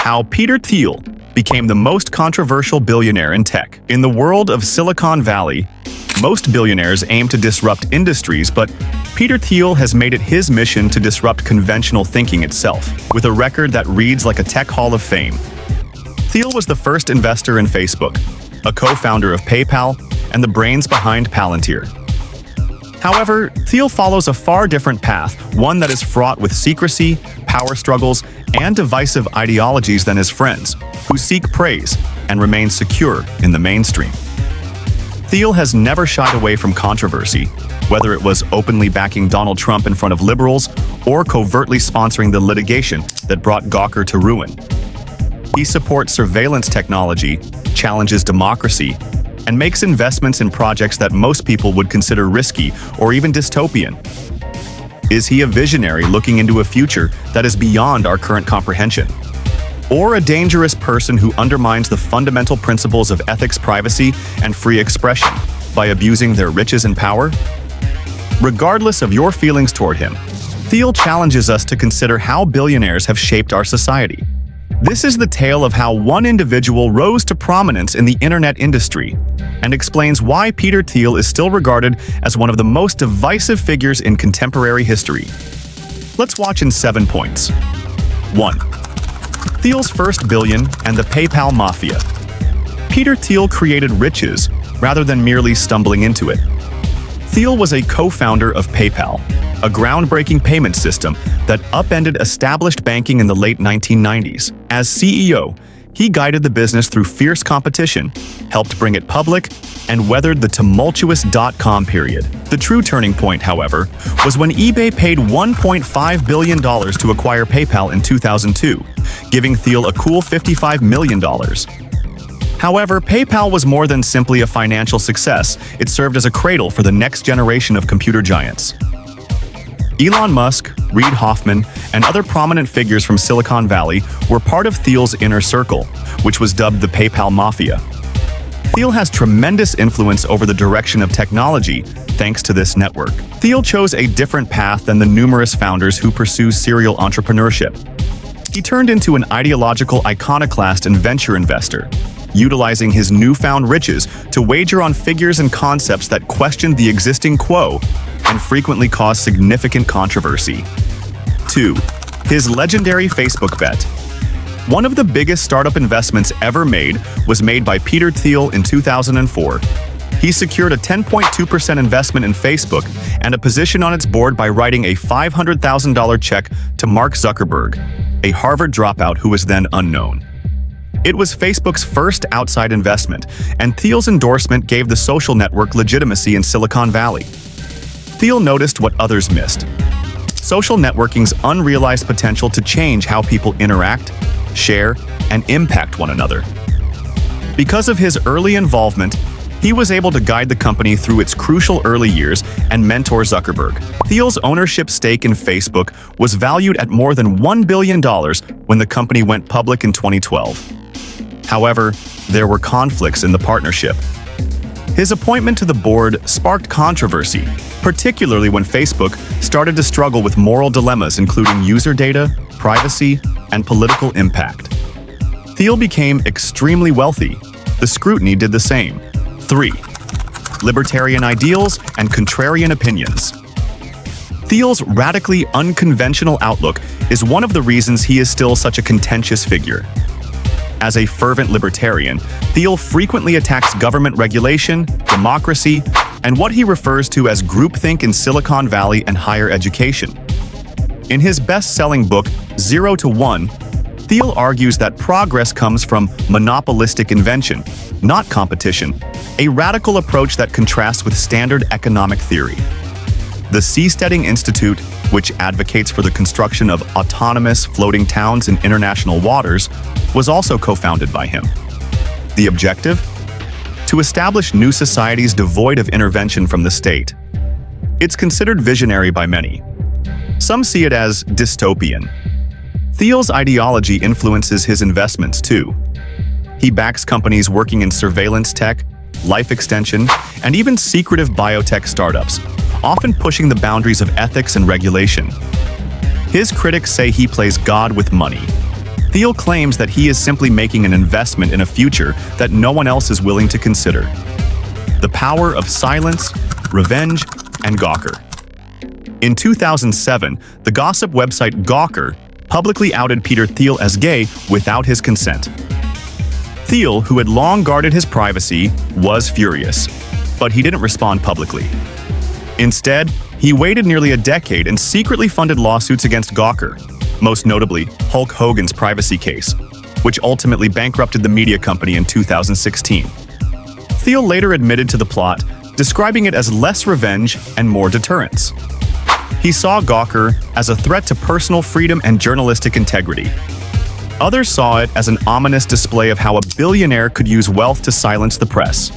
How Peter Thiel became the most controversial billionaire in tech. In the world of Silicon Valley, most billionaires aim to disrupt industries, but Peter Thiel has made it his mission to disrupt conventional thinking itself, with a record that reads like a tech hall of fame. Thiel was the first investor in Facebook, a co-founder of PayPal, and the brains behind Palantir. However, Thiel follows a far different path, one that is fraught with secrecy, power struggles, and divisive ideologies than his friends, who seek praise and remain secure in the mainstream. Thiel has never shied away from controversy, whether it was openly backing Donald Trump in front of liberals or covertly sponsoring the litigation that brought Gawker to ruin. He supports surveillance technology, challenges democracy, and makes investments in projects that most people would consider risky or even dystopian. Is he a visionary looking into a future that is beyond our current comprehension? Or a dangerous person who undermines the fundamental principles of ethics, privacy, and free expression by abusing their riches and power? Regardless of your feelings toward him, Thiel challenges us to consider how billionaires have shaped our society. This is the tale of how one individual rose to prominence in the internet industry and explains why Peter Thiel is still regarded as one of the most divisive figures in contemporary history. Let's watch in 7 points. 1. Thiel's first billion and the PayPal Mafia. Peter Thiel created riches rather than merely stumbling into it. Thiel was a co-founder of PayPal, a groundbreaking payment system that upended established banking in the late 1990s. As CEO, he guided the business through fierce competition, helped bring it public, and weathered the tumultuous dot-com period. The true turning point, however, was when eBay paid $1.5 billion to acquire PayPal in 2002, giving Thiel a cool $55 million. However, PayPal was more than simply a financial success. It served as a cradle for the next generation of computer giants. Elon Musk, Reid Hoffman, and other prominent figures from Silicon Valley were part of Thiel's inner circle, which was dubbed the PayPal Mafia. Thiel has tremendous influence over the direction of technology thanks to this network. Thiel chose a different path than the numerous founders who pursue serial entrepreneurship. He turned into an ideological iconoclast and venture investor, utilizing his newfound riches to wager on figures and concepts that questioned the existing quo and frequently caused significant controversy. 2. His legendary Facebook bet. One of the biggest startup investments ever made was made by Peter Thiel in 2004. He secured a 10.2% investment in Facebook and a position on its board by writing a $500,000 check to Mark Zuckerberg, a Harvard dropout who was then unknown. It was Facebook's first outside investment, and Thiel's endorsement gave the social network legitimacy in Silicon Valley. Thiel noticed what others missed: social networking's unrealized potential to change how people interact, share, and impact one another. Because of his early involvement, he was able to guide the company through its crucial early years and mentor Zuckerberg. Thiel's ownership stake in Facebook was valued at more than $1 billion when the company went public in 2012. However, there were conflicts in the partnership. His appointment to the board sparked controversy, particularly when Facebook started to struggle with moral dilemmas including user data, privacy, and political impact. Thiel became extremely wealthy. The scrutiny did the same. 3. Libertarian ideals and contrarian opinions. Thiel's radically unconventional outlook is one of the reasons he is still such a contentious figure. As a fervent libertarian, Thiel frequently attacks government regulation, democracy, and what he refers to as groupthink in Silicon Valley and higher education. In his best-selling book, 0 to 1, Thiel argues that progress comes from monopolistic invention, not competition, a radical approach that contrasts with standard economic theory. The Seasteading Institute, which advocates for the construction of autonomous floating towns in international waters, was also co-founded by him. The objective? To establish new societies devoid of intervention from the state. It's considered visionary by many. Some see it as dystopian. Thiel's ideology influences his investments too. He backs companies working in surveillance tech, life extension, and even secretive biotech startups, often pushing the boundaries of ethics and regulation. His critics say he plays God with money. Thiel claims that he is simply making an investment in a future that no one else is willing to consider. The power of silence, revenge, and Gawker. In 2007, the gossip website Gawker publicly outed Peter Thiel as gay without his consent. Thiel, who had long guarded his privacy, was furious, but he didn't respond publicly. Instead, he waited nearly a decade and secretly funded lawsuits against Gawker, most notably Hulk Hogan's privacy case, which ultimately bankrupted the media company in 2016. Thiel later admitted to the plot, describing it as less revenge and more deterrence. He saw Gawker as a threat to personal freedom and journalistic integrity. Others saw it as an ominous display of how a billionaire could use wealth to silence the press.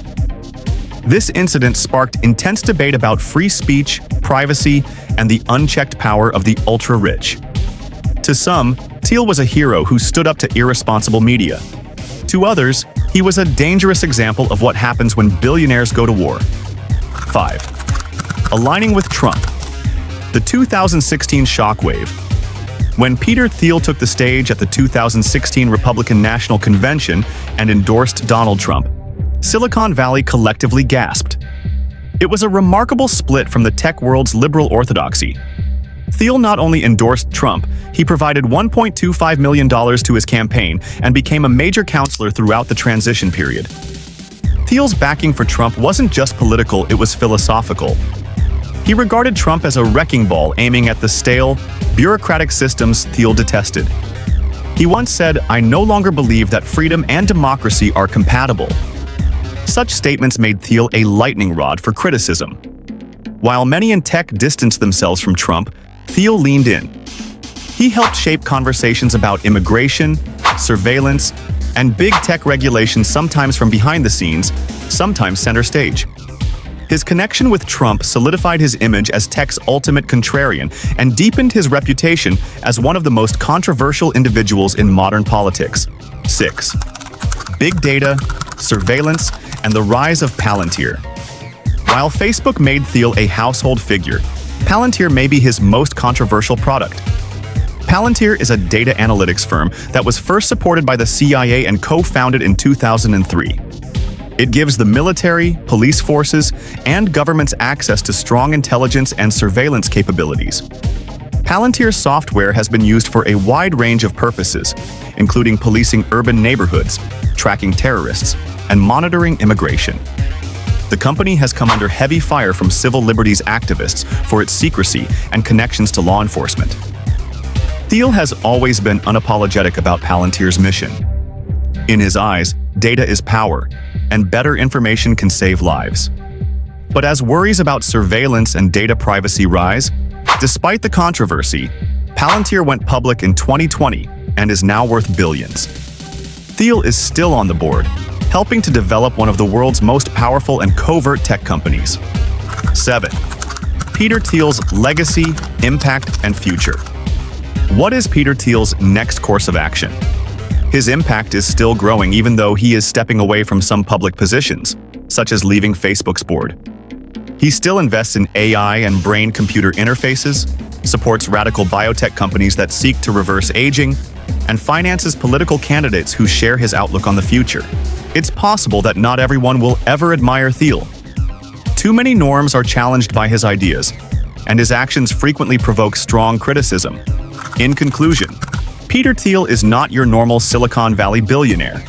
This incident sparked intense debate about free speech, privacy, and the unchecked power of the ultra-rich. To some, Thiel was a hero who stood up to irresponsible media. To others, he was a dangerous example of what happens when billionaires go to war. 5. Aligning with Trump. The 2016 shockwave. When Peter Thiel took the stage at the 2016 Republican National Convention and endorsed Donald Trump, Silicon Valley collectively gasped. It was a remarkable split from the tech world's liberal orthodoxy. Thiel not only endorsed Trump, he provided $1.25 million to his campaign and became a major counselor throughout the transition period. Thiel's backing for Trump wasn't just political, it was philosophical. He regarded Trump as a wrecking ball aiming at the stale, bureaucratic systems Thiel detested. He once said, "I no longer believe that freedom and democracy are compatible." Such statements made Thiel a lightning rod for criticism. While many in tech distanced themselves from Trump, Thiel leaned in. He helped shape conversations about immigration, surveillance, and big tech regulations, sometimes from behind the scenes, sometimes center stage. His connection with Trump solidified his image as tech's ultimate contrarian and deepened his reputation as one of the most controversial individuals in modern politics. 6. Big data, surveillance, and the rise of Palantir. While Facebook made Thiel a household figure, Palantir may be his most controversial product. Palantir is a data analytics firm that was first supported by the CIA and co-founded in 2003. It gives the military, police forces, and governments access to strong intelligence and surveillance capabilities. Palantir software has been used for a wide range of purposes, including policing urban neighborhoods, tracking terrorists, and monitoring immigration. The company has come under heavy fire from civil liberties activists for its secrecy and connections to law enforcement. Thiel has always been unapologetic about Palantir's mission. In his eyes, data is power, and better information can save lives. But as worries about surveillance and data privacy rise, despite the controversy, Palantir went public in 2020 and is now worth billions. Thiel is still on the board, helping to develop one of the world's most powerful and covert tech companies. 7. Peter Thiel's legacy, impact, and future. What is Peter Thiel's next course of action? His impact is still growing even though he is stepping away from some public positions, such as leaving Facebook's board. He still invests in AI and brain-computer interfaces, supports radical biotech companies that seek to reverse aging, and finances political candidates who share his outlook on the future. It's possible that not everyone will ever admire Thiel. Too many norms are challenged by his ideas, and his actions frequently provoke strong criticism. In conclusion, Peter Thiel is not your normal Silicon Valley billionaire.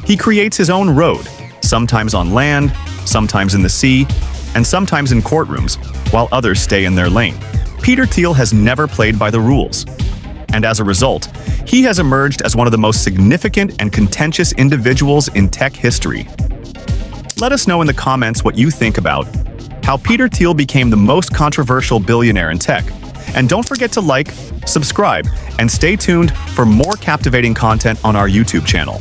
He creates his own road, sometimes on land, sometimes in the sea, and sometimes in courtrooms, while others stay in their lane. Peter Thiel has never played by the rules. And as a result, he has emerged as one of the most significant and contentious individuals in tech history. Let us know in the comments what you think about how Peter Thiel became the most controversial billionaire in tech. And don't forget to like, subscribe, and stay tuned for more captivating content on our YouTube channel.